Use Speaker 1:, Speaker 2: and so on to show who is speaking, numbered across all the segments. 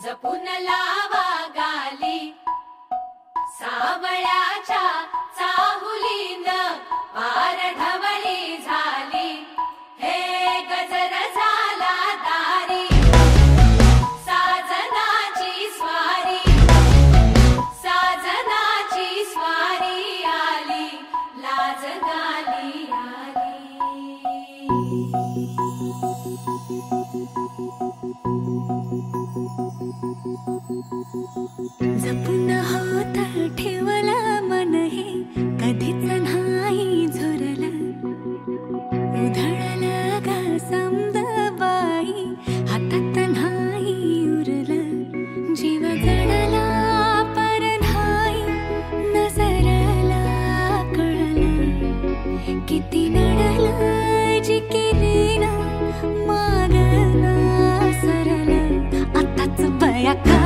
Speaker 1: जपून लावा गाली सावळ्याच्या चाहुलीन पार ढवळी झाली हे गजर झाला दारी साजनाची स्वारी आली लाज गाली
Speaker 2: जपून होत ठेवला मन हे कधीच नाही झुरलं उधळलं ग समद बाई हातात नाही उरलं जीव जडला पर नाही नजरला कळलं किती नडलं जी केली ना मागना सरलं आताच बया का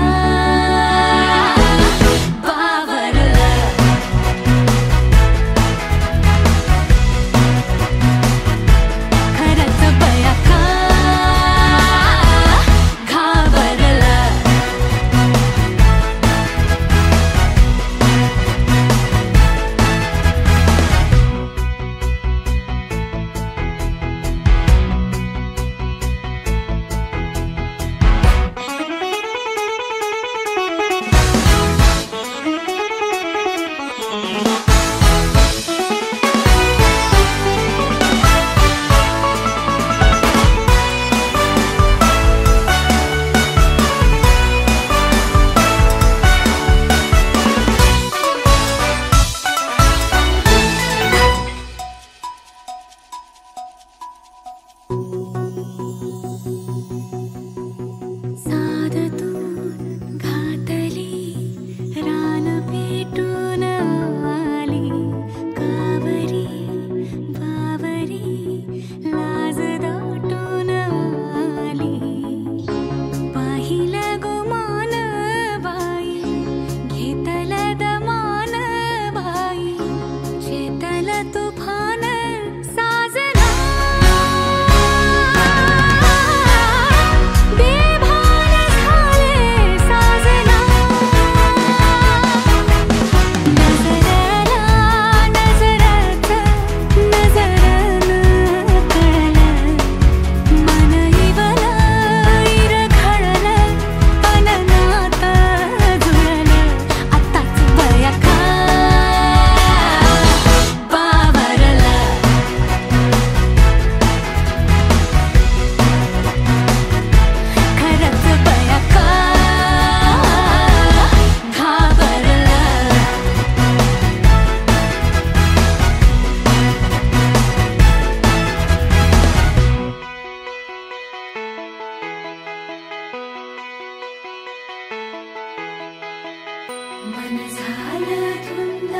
Speaker 2: मन झालं धुंद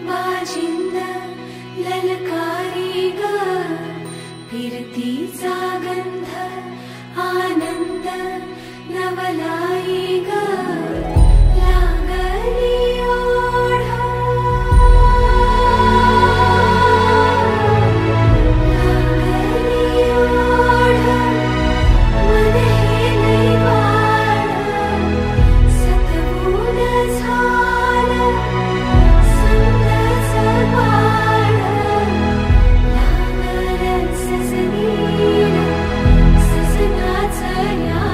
Speaker 2: बाजिंद ललकारी ग फिरतीचा गंध आनंद नवलाई ग लागली ओढ लागली ओढ मन हे निवाड सतबून झालं समजाच बाळ लागलं सजनीला सजनाचं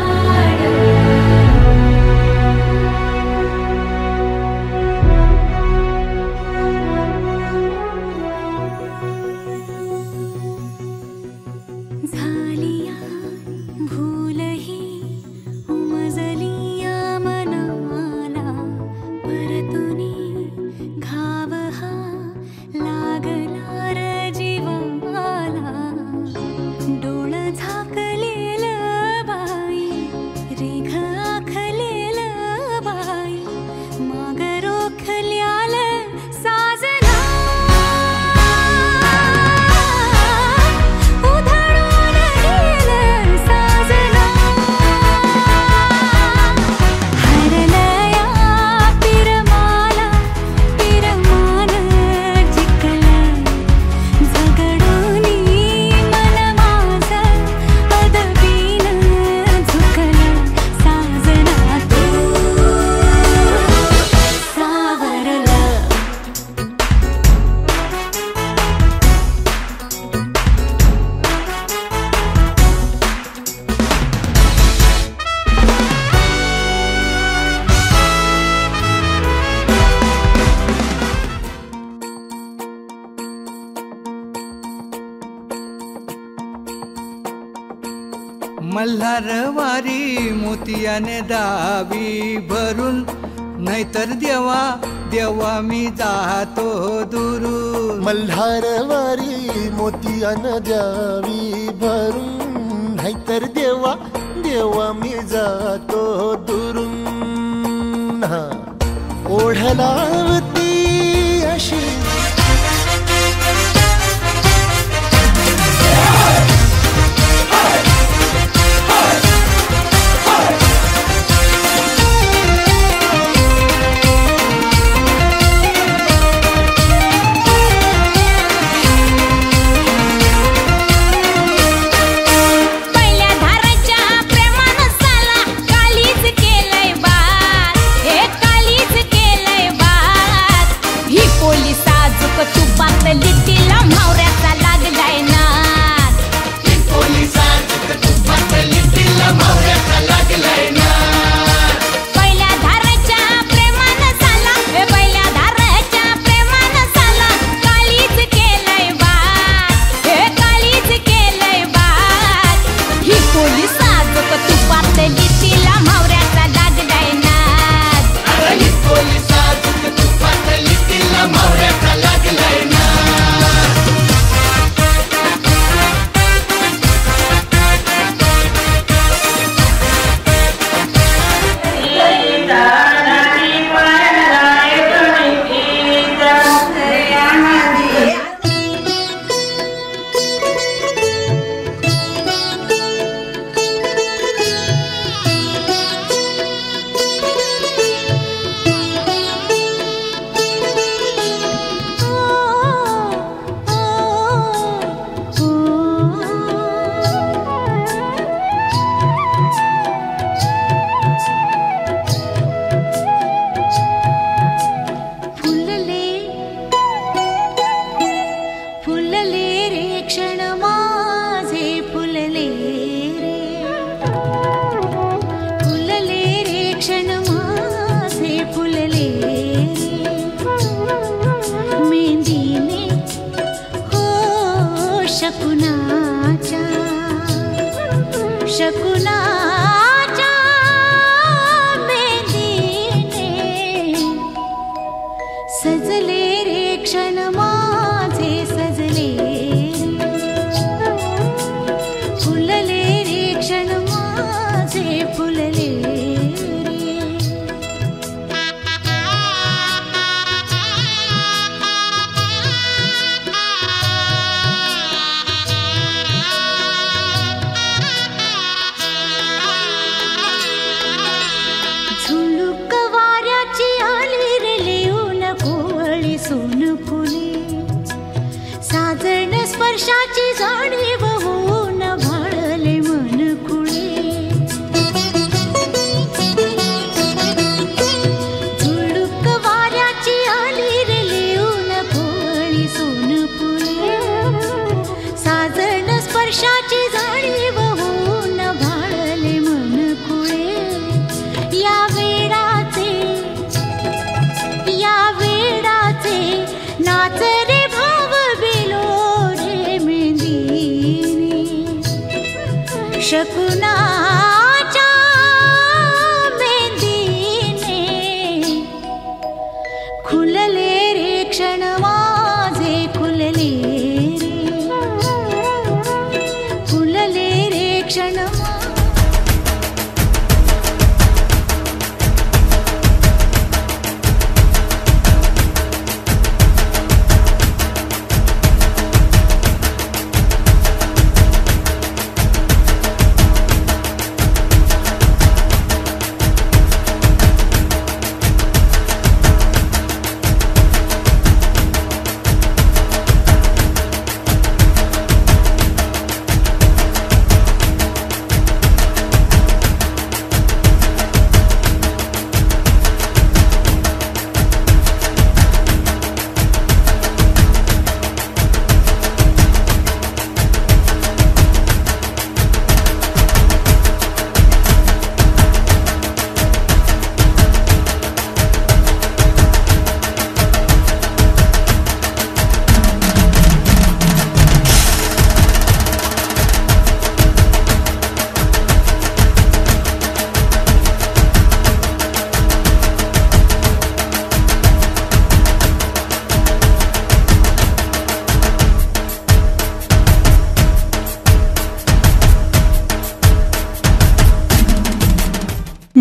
Speaker 3: मल्हारवारी मोतियाने दावी भरून, नाहीतर देवा देवा मी जातो दुरून.
Speaker 4: मल्हारवारी मोतियान द्यावी भरून, नाहीतर देवा देवा मी जातो दुरून. ओढलावती अशी
Speaker 1: पोलिसा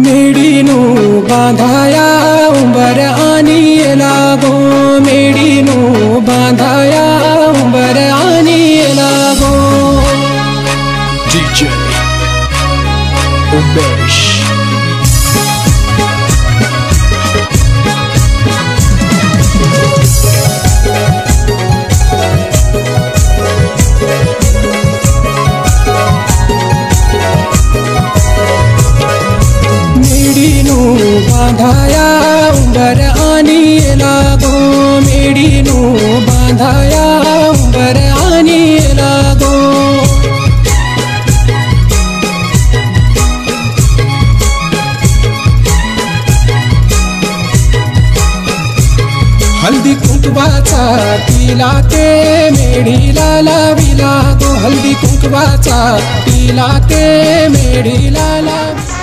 Speaker 5: मेडीनो बांधाया उंबर आनी लागो मेडीनो बांधाया उंबर आनी लागो
Speaker 6: DJ Ubesh
Speaker 5: बांधाया उंबर आनी लागो मेडीनो बांधाया उंबर आनी लागो हल्दी कुंकवाचा तिला ते मेढीला लावी लागो हल्दी कुंकवाचा तिला ते मेढीला लावी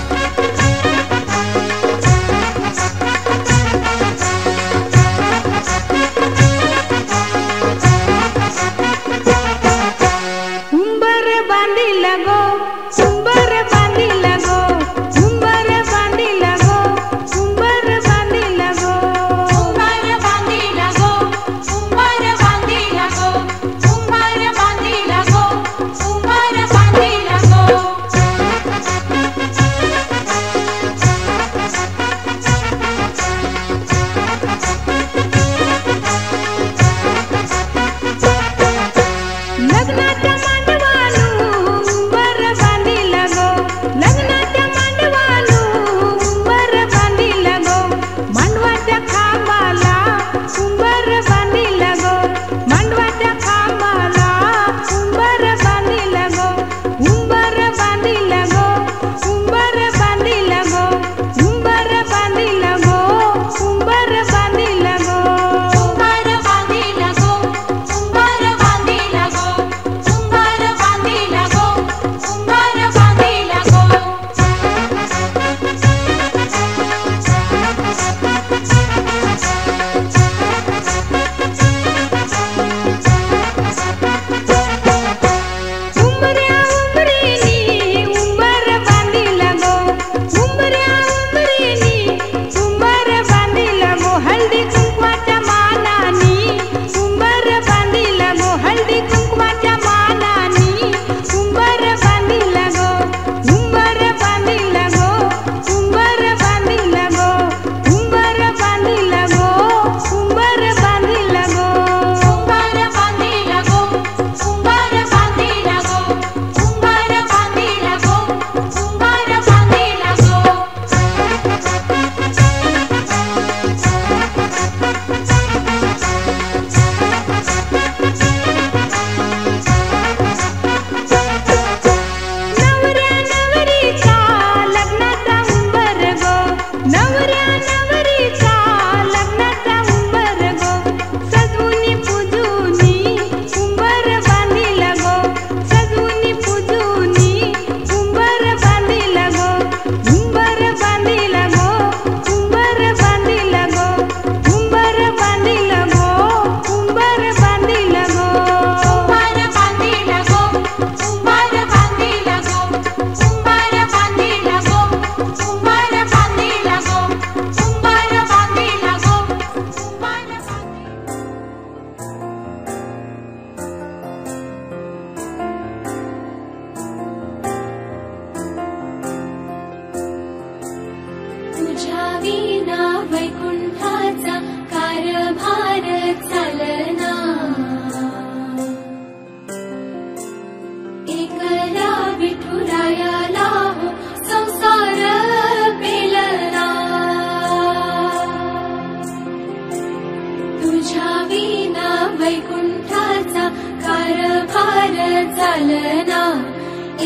Speaker 2: चालना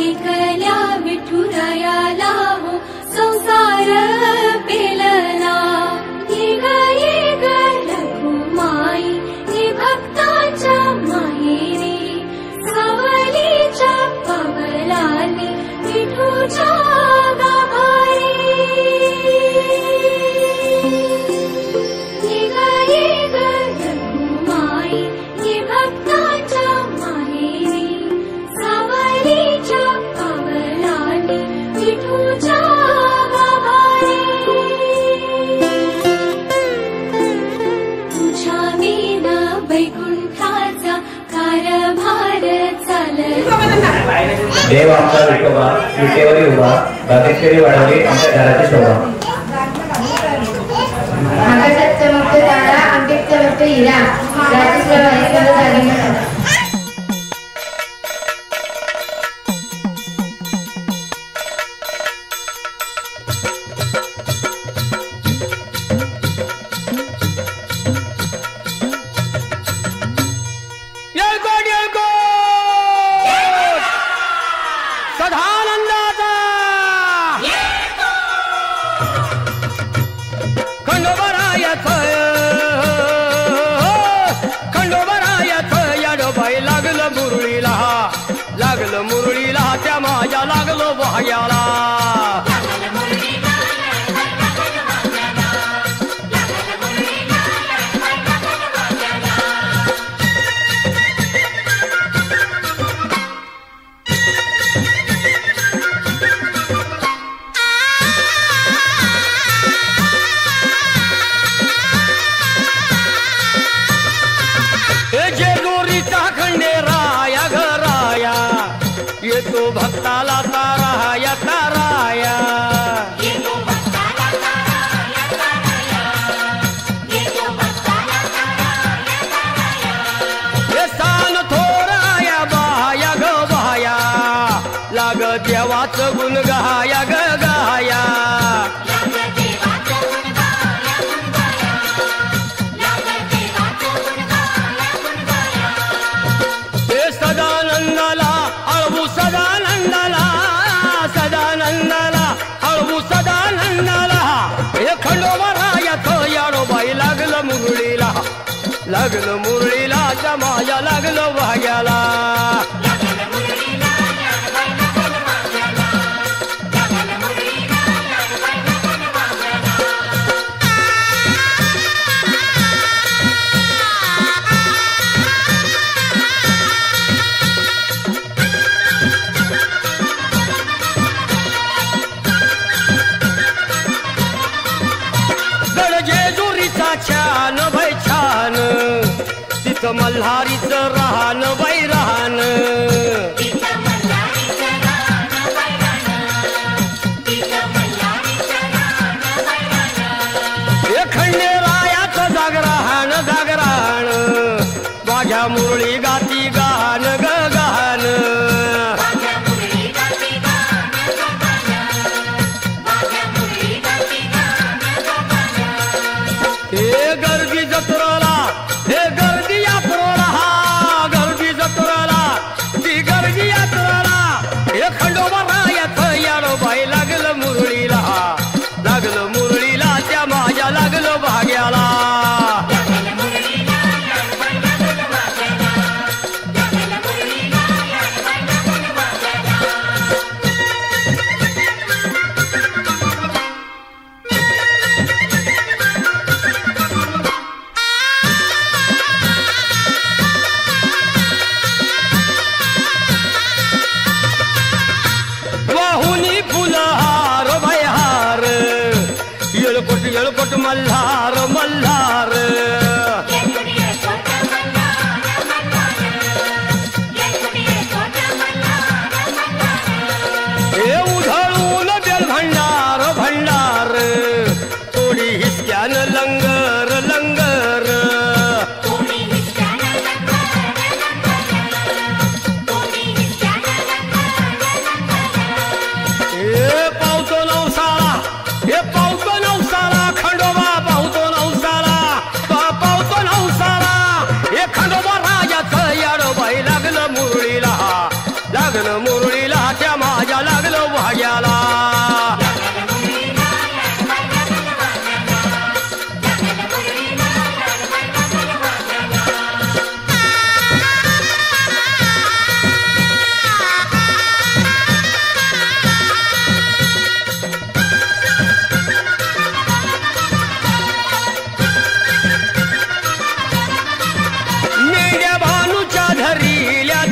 Speaker 2: एकल्या विठुरायाला हो संसार पेलना ये ग रघुमाई हे भक्ताच्या माहेरी सावलीच्या पवलाने विठूच्या गाभारी ये ग रघुमाई हे भक्ताच्या माहेरी सावलीच्या पवलाने विठू
Speaker 6: देव आमचा विठोबा विटेवरी उभा बागेश्वरी वाढवली आमच्या घराची शोभा.
Speaker 7: आकाशात चमकतो तारा अंगठीत चमकतो हिरा रात्री प्रवाही सर्व जागी म्हणा.
Speaker 8: लागलं मुरळीला त्या माझ्या लागलो भाग्याला. येतो भक्ताला ताराया ताराया हे सान थोराया बाया ग बाया लाग देवाचं गुण गाया ग गाया. सदानंदाला हळवू सदानंदाला सदानंदाला हळवू सदानंदाला हे खंडोबारायाचं याडोबाई लागलं मुरळीला लागलं मुरळीला त्या माझ्या लागलं भाग्याला. छान बाई छान तिथं मल्हारीचं राहन बाई राहन. हे खंडेरायाचं जागराहन जागराहन माझ्या मुरळी गाती गान ग गान. हे गर्दी जत्रेला हे गर्दी यात्रेला हा गर्दी जत्रेला ती गर्दी यात्रेला हे खंडोबारायाचं याडोबाई लागलं मुरळीला लागलं मुरळीला त्या माझ्या लागलं भाग्याला. येळकोट मल्हार मल्हार हे उधळून बेल भंडार भंडार थोडी हिसक्यान लंगर लंगर. हे पावतो नवसाळा हे पावतो नवसाला खंडोबा पावतो नवसाला पावतो नवसाला हे खंडोबा राजाचं याडोबाई लागलं मुरळीला लागलं मुरळीला त्या माझ्या लागलं भाग्याला.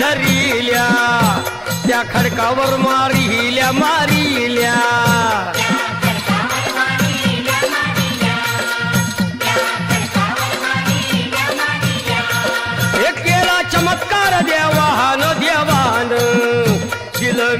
Speaker 8: धरिल्या त्या खडकावर मारिल्या मारिल्या. हे केला चमत्कार देवान देवान दिलं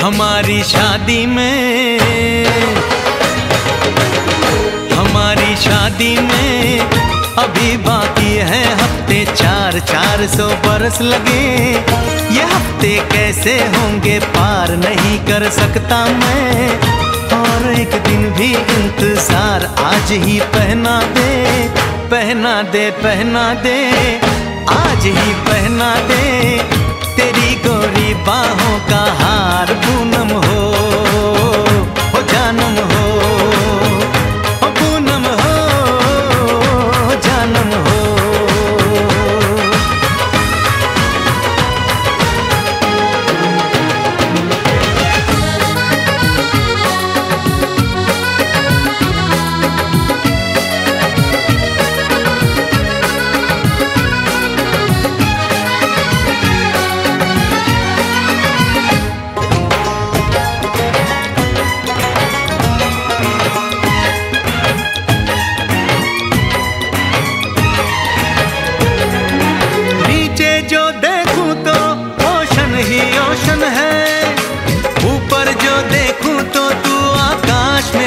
Speaker 3: हमारी शादी में अभी बाकी है हफ्ते 400 बरस लगे। ये हफ्ते कैसे होंगे पार नहीं कर सकता मैं, और एक दिन भी इंतजार आज ही पहना दे, पहना दे, पहना दे, आज ही पहना दे। तेरी गोरी बाहों का हार पूनम हो जानम हो, पूनम हो जानम हो।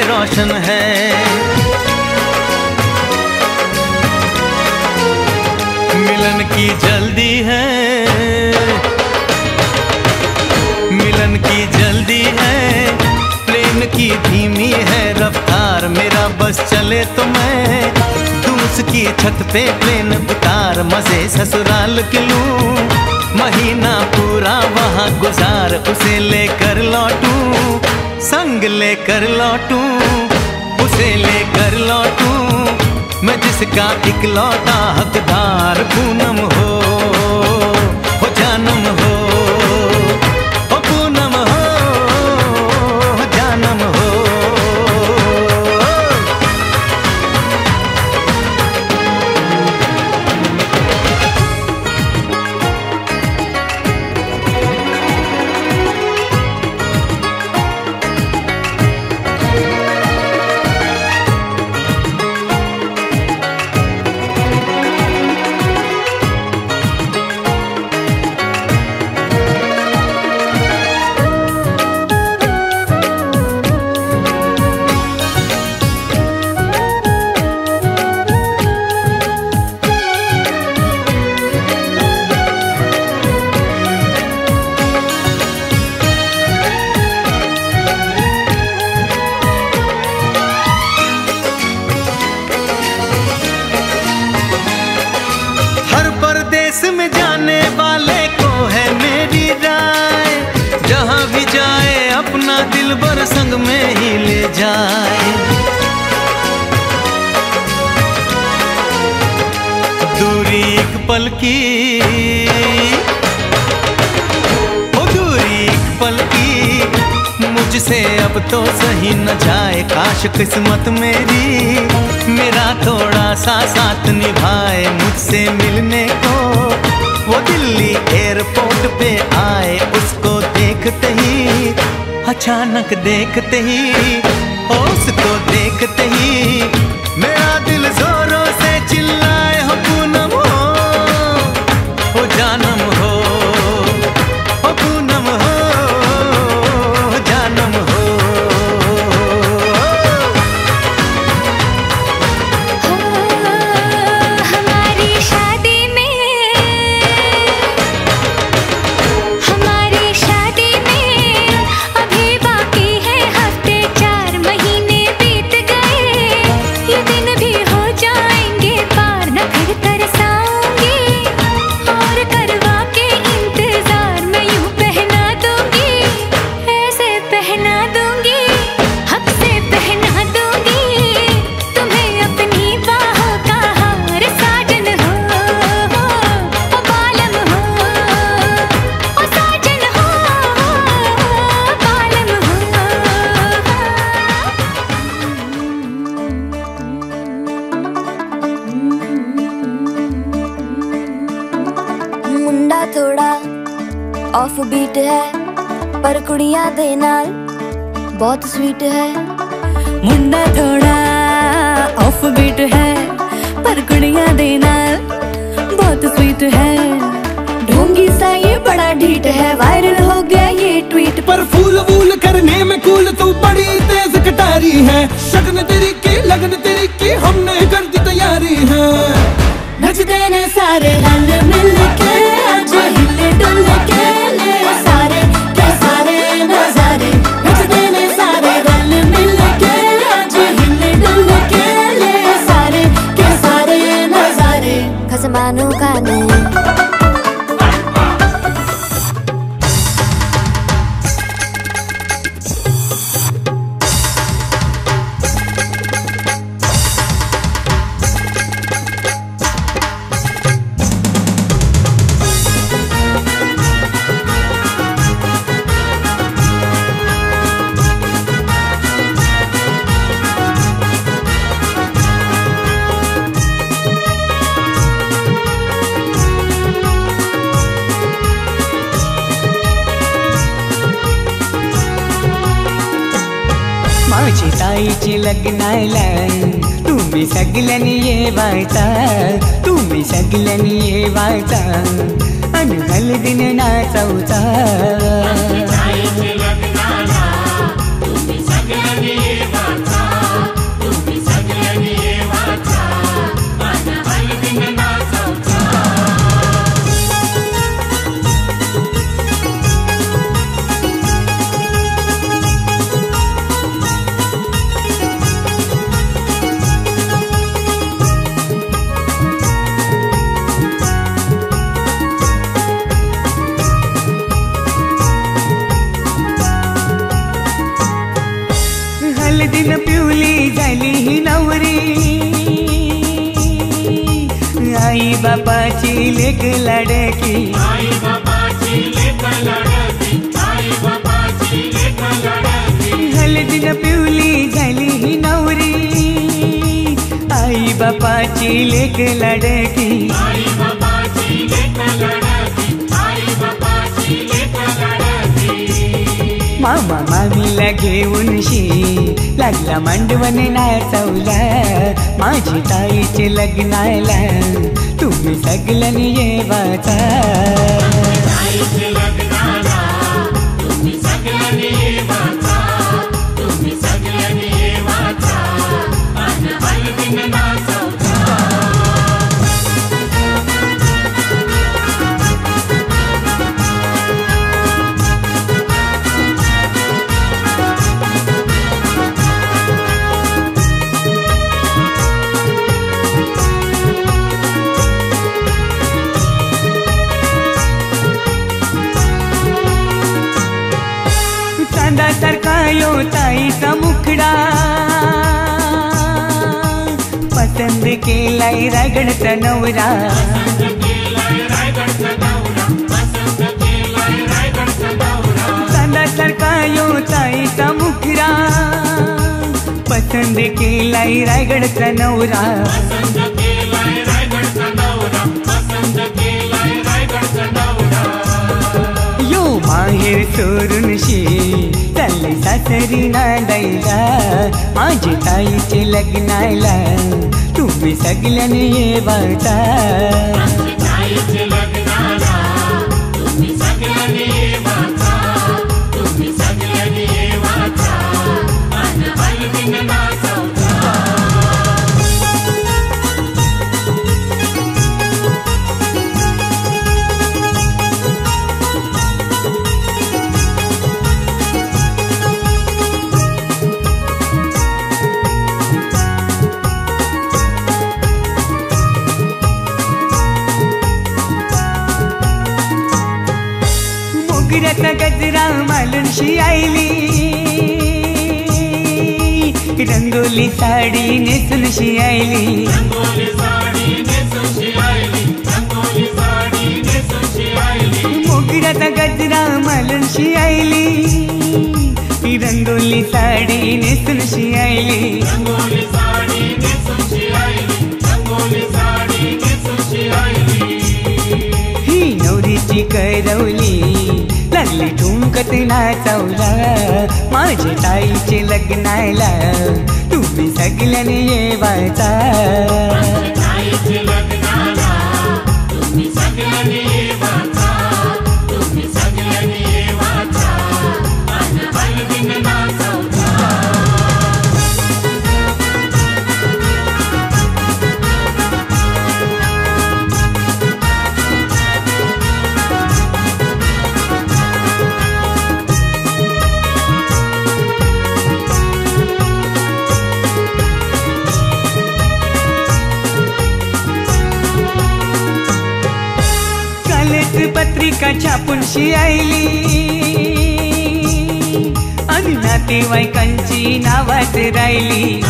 Speaker 3: रोशन है मिलन की जल्दी है, मिलन की जल्दी है, प्लेन की धीमी है रफ्तार। मेरा बस चले तो मैं दूं उसकी छत पे प्लेन उतार, मजे ससुराल के लूं, महीना पूरा वहाँ गुजार। उसे लेकर लौटूं, संग लेकर लौटूं, उसे लेकर लौटूं, मैं जिसका इकलौता हकदार। पूनम हो जानम हो, पूनम हो जानम हो। में जाने वाले को है मेरी राय, जहां भी जाए अपना दिलबर संग में ही ले जाए। दूरी एक पल की, ओ दूरी एक पल की, मुझसे अब तो सही न जाए। काश किस्मत मेरी मेरा थोड़ा सा साथ निभाए, मुझसे मिलने को वो दिल्ली एयरपोर्ट पे आए। उसको देखते ही, अचानक देखते ही, उसको देखते ही मेरा दिल जोरों से चिल्लाए, हो पूनम हो जानम हो, पूनम हो जानम हो।
Speaker 2: थोड़ा ऑफ बीट है पर कुड़ियां दे नाल बहुत स्वीट है। मुंडा थोड़ा ऑफ बीट है पर कुड़ियां दे नाल बहुत स्वीट है। ढोंगी सा ये बड़ा ढीठ है, वायरल हो गया ये ट्वीट
Speaker 5: पर फूल वूल करने में कूल तू बड़ी तेज कटारी है। शगन तेरी की लगन तेरी की हमने कर दी तैयारी है।
Speaker 2: नचते ने सारे रल मिल के आज हिले डुल के ले सारे के सारे नजारे। नचते ने सारे रल मिल के आज हिले डुल के ले सारे के सारे नजारे। खसमानू खाने
Speaker 9: माझी ताईची लग्नाला तुम्ही सगळ्यांनी येवायचा, तुम्ही सगळ्यांनी येवायचा आणि हळदीन नाचवचा। हळदीन पिवली झाली ही नवरी, आई बापाची लेक लाडकी, आई बापाची लेक लाडकी, आई बापाची लेक लाडकी। हळदीन पिवली झाली ही नवरी, आई बापाची लेक लाडकी, आई बापाची लेक लाडकी, आई बापाची लेक लाडकी। मामा मामीला घेऊन लागला मांडवण नाचवला, माझी ताईचे लग्नाला तुम्ही सगळ्यांनी येवाचा। ताईचे लग्नाला तुम्ही सगळ्यांनी येवाचा, तुम्ही सगळ्यांनी येवाचा आणि हळदीन नाचवचा। चांदासारखा यो ताईचा मुखडा, पसंद केलाय रायगडचा नवरा, चांदासारखा यो ताईचा मुखडा, पसंद केलाय रायगडचा नवरा। यो माहेर सोडून चालले सासरी नांदायला, माझी ताईचे लग्नाला तुम्ही सगळ्यांनी येवाचा। ताईचे लग्नाला तुम्ही सगळ्यांनी येवाचा, तुम्ही सगळ्यांनी येवाचा आणि हळदीन नाचवचा। मोगऱ्याचा गजरा मालूनशी आईली, रंगोली साडी नेसूनशी आईली, मोगऱ्याचा गजरा मालूनशी आईली, रंगोली साडी नेसूनशी आईली। ही नवरीची करवली लागली ठुमकत नाचवला, माझी ताईचे लग्नाला तुम्ही सगळ्यांनी येवाचा। ताईचे लग्नाला तुम्ही सगळ्यांनी येवाचा, तुम्ही सगळ्यांनी येवाचा। पत्रिका छापून शियायली आणि नातेवाईकांची नावाच राहिली.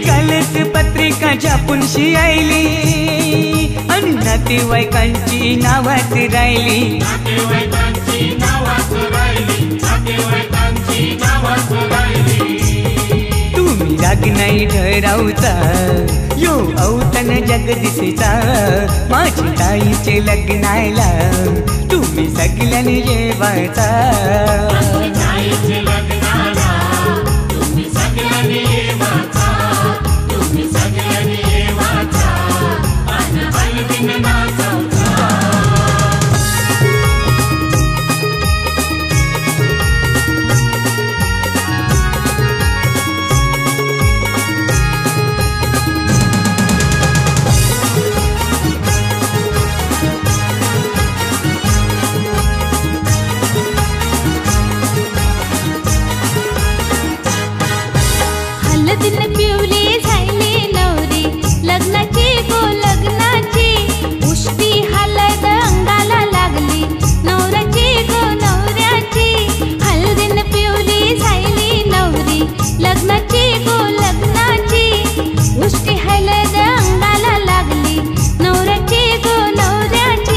Speaker 9: कालच पत्रिका छापून शियायली आणि नातेवाईकांची नावाच राहिली. तुम्ही राग नाही ठरावचा यो औतण जगदीशचा. माझी ताईचे लग्नाला तुम्ही सगळ्यांनी येवायचा.
Speaker 1: हळदीनं पिवली झाली नवरी लग्नाची गो लग्नाची. उष्टी हळद अंगाला लागली नवऱ्याची गो नवऱ्याची. हळदीनं पिवली झाली नवरी लग्नाची गो लग्नाची. उष्टी हळद अंगाला लागली नवऱ्याची गो नवऱ्याची.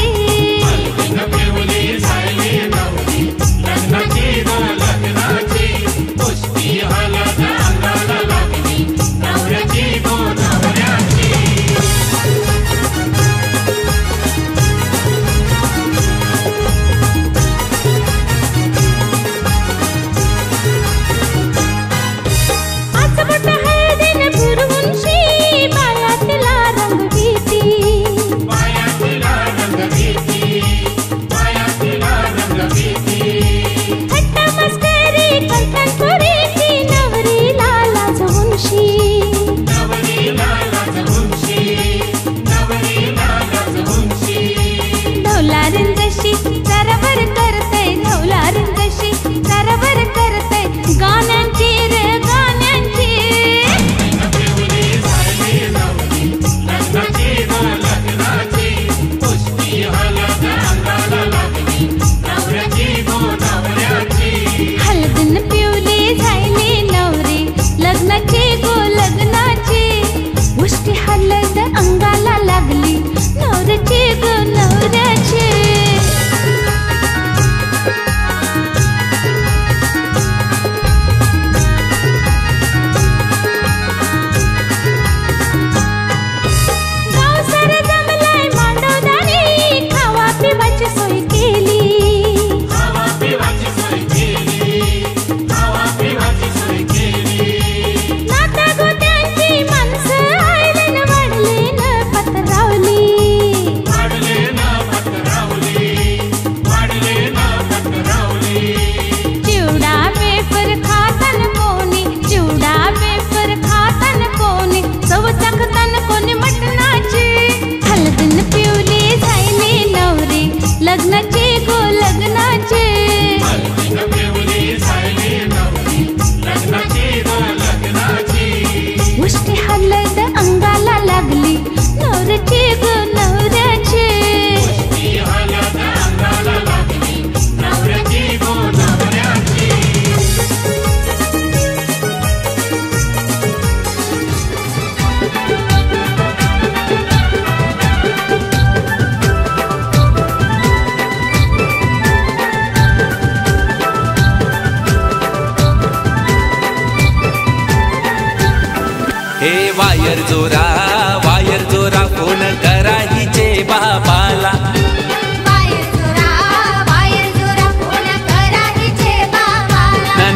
Speaker 3: वायर जोरा फोन करा हिचे बाबाला.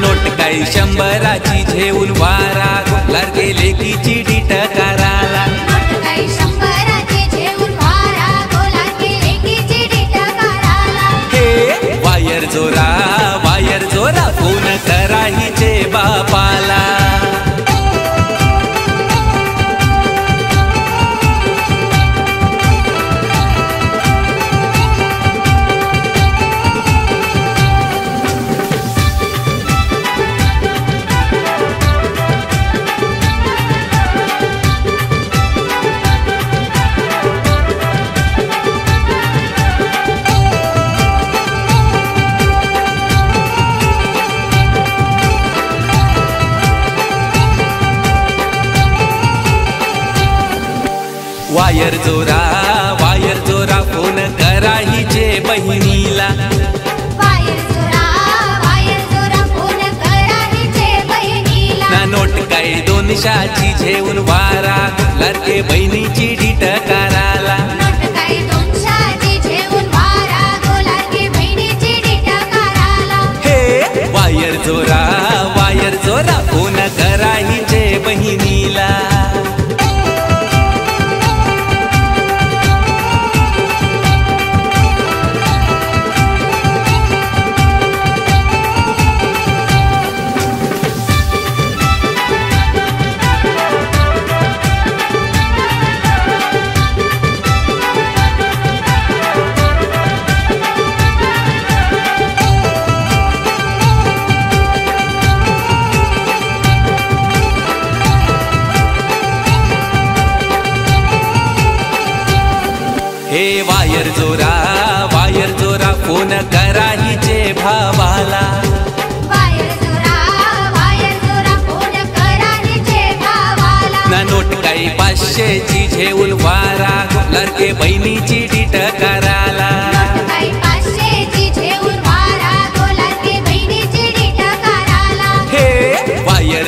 Speaker 3: नोट काही 100ची घेऊन वारा घोकलार गेले की चिडी टकाराला. हे वायर जोरा फोन करा हिचे बाबाला.
Speaker 10: वायर जोरा फोन करा हिचे बहिणीला.
Speaker 1: वायर जोरा फोन करा हिचे बहिणीला.
Speaker 10: ना नोट काय 200ची झेऊन वारा लाडके बहिणीची डीट कराला.
Speaker 1: नोट काय 200ची झेऊन वारा लाडके बहिणीची डीट कराला.
Speaker 10: हे वायर जोरा फोन करा हिचे बहिणीला. हे वायर जोरा फोन करा हिचे भावाला.
Speaker 1: वायर जोरा फोन करा हिचे भावाला.
Speaker 10: ना नोट काही 500ची झेऊन वारा लाडके बहिणीची डीट कराला.
Speaker 1: नोट काय 500ची झेऊन वारा लाडके बहिणीची डीट कराला.
Speaker 10: हे वायर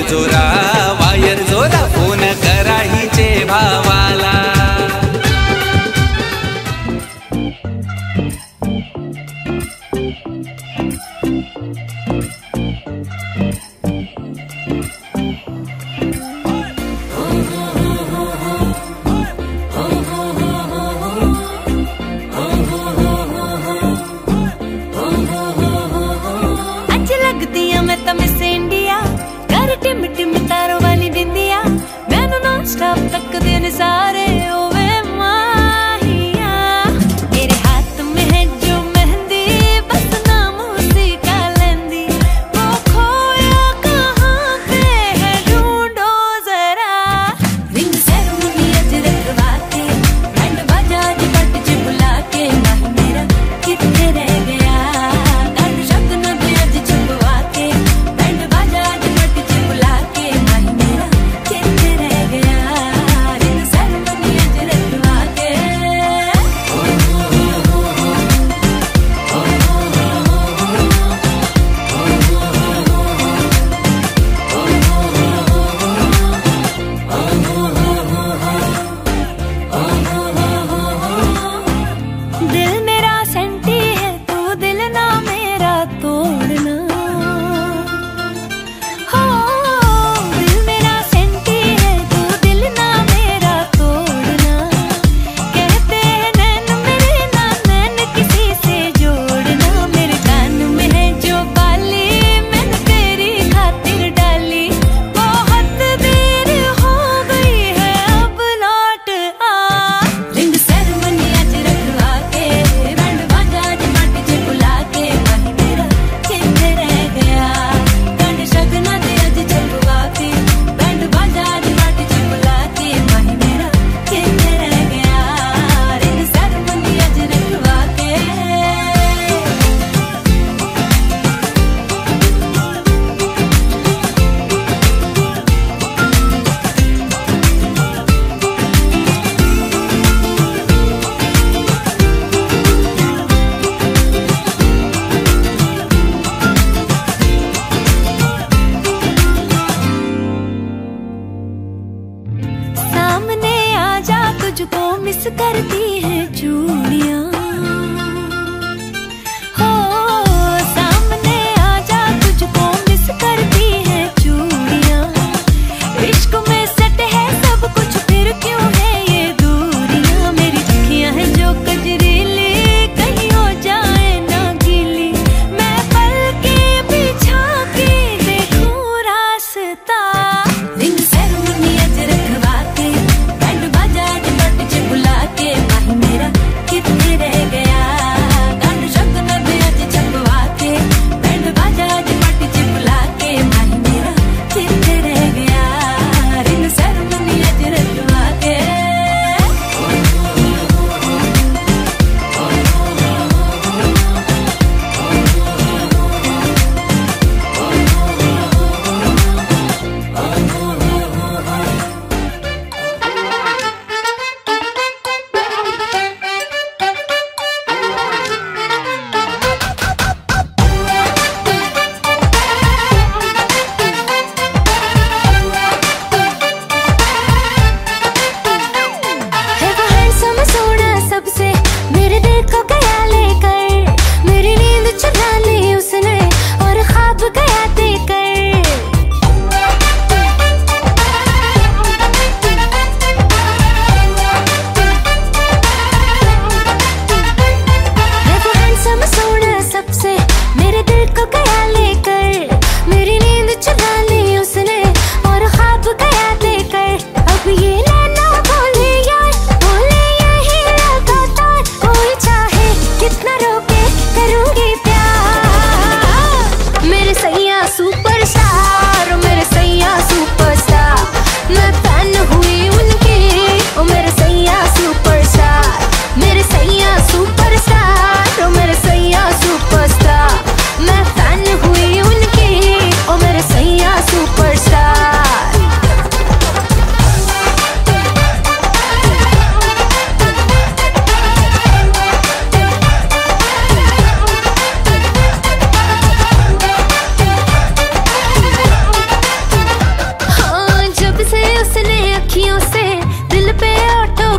Speaker 10: जोरा फोन करा हिचे भावाला.
Speaker 2: स्टॉप तक दिन सारे ओवे माहिया. मेरे हाथ में है जो मेहंदी बस नाम उसी का लेंदी. वो खोया कहाँ पे है ढूंढो जरा. रिंग सेरेमनी अज रखवा के बैंड बाजा पट च बुला के माही मेरा कितने रह गया. गान शब्द न भी अज छुपवा के बैंड बाजा पट च बुला के माही मेरा कितने रह गया. तुझको मिस करती है चूड़ियां. हो सामने आजा तुझको मिस करती है चूड़ियां. इश्क में सट है सब कुछ फिर क्यों है ये दूरियां. मेरी अखियां हैं जो कजरीली कहीं हो जाए ना गीली. मैं पल के बिछा के देखूं रास्ता. रिंग सेरेमनी अज रखवा के बैंड बाजा पट च बुला के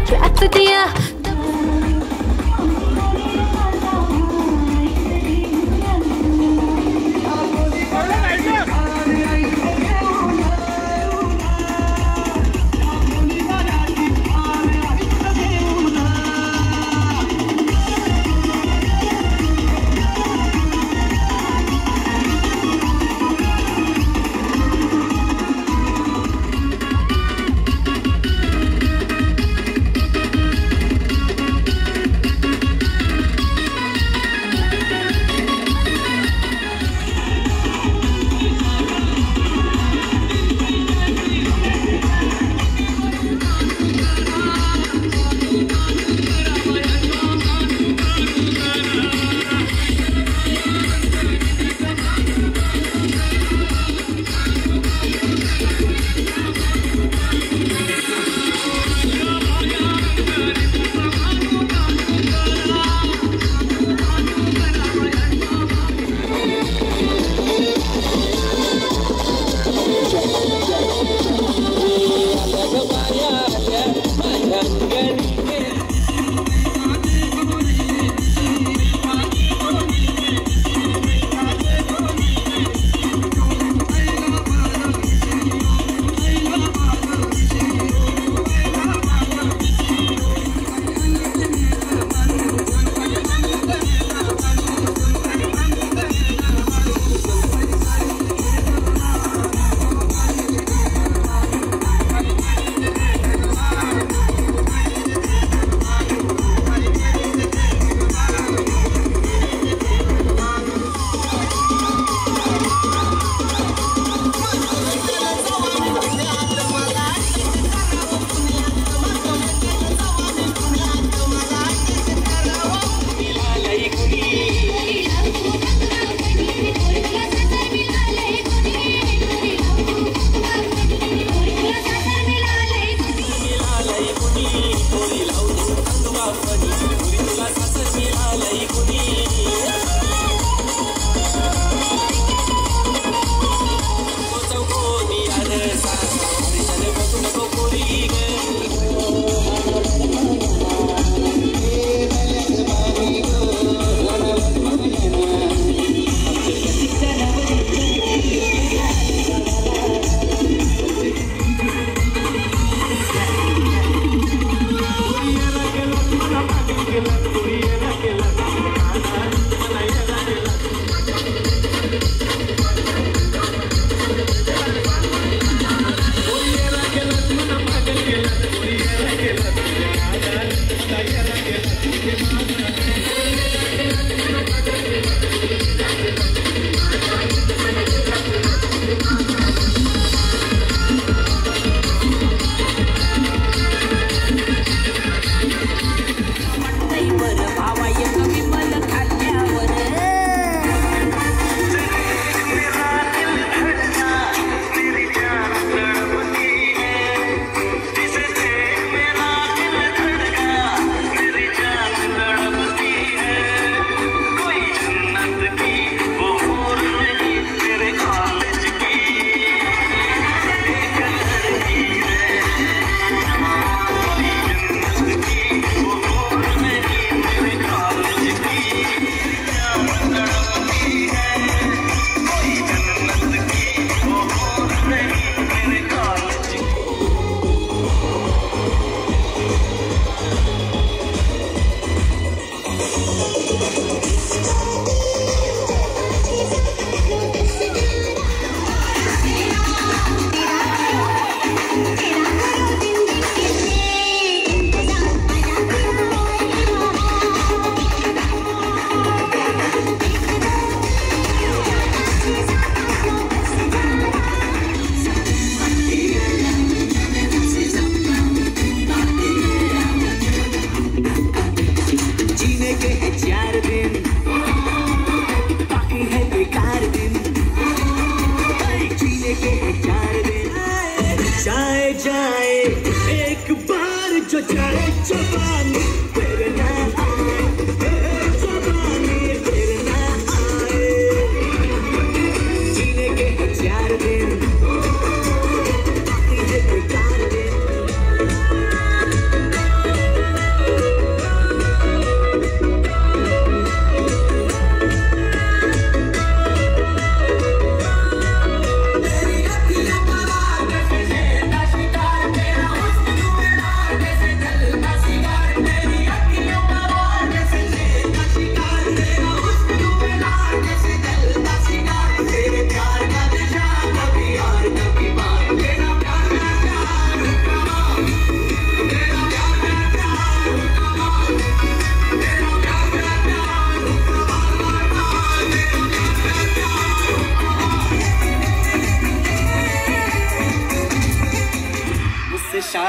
Speaker 2: ट्रैक दिया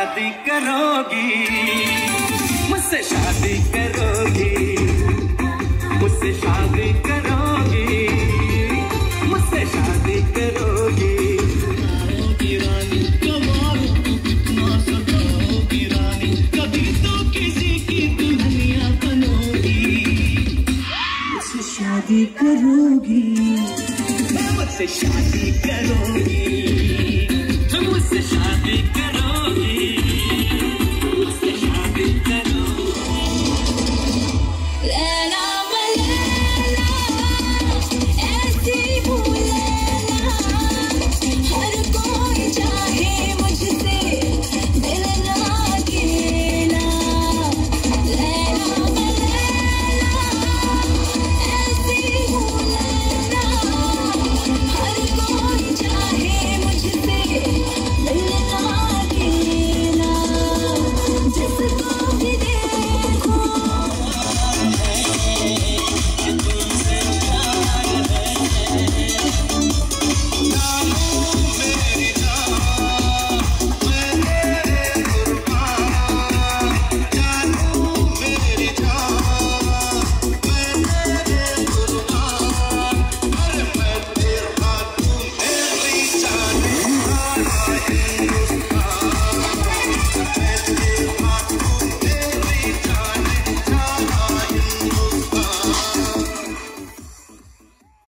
Speaker 11: शादी करोगी, मुझसे शादी करोगी, मुझसे शादी करोगी, मुझसे शादी करोगी। रानी कमाल ना सताओगी रानी, कभी तो किसी की दुल्हनिया बनोगी। मुझसे शादी करोगी, मुझसे शादी करोगी, मुझसे शादी करोगी, मुझसे शादी करोगी।
Speaker 1: लैला मलैला ऐसी हूँ लैला, हर कोई चाहे मुझसे दिल लागेला। लैला मलैला ऐसी हूँ लैला, हर कोई चाहे मुझसे दिल लागेला। जिसको भी देखो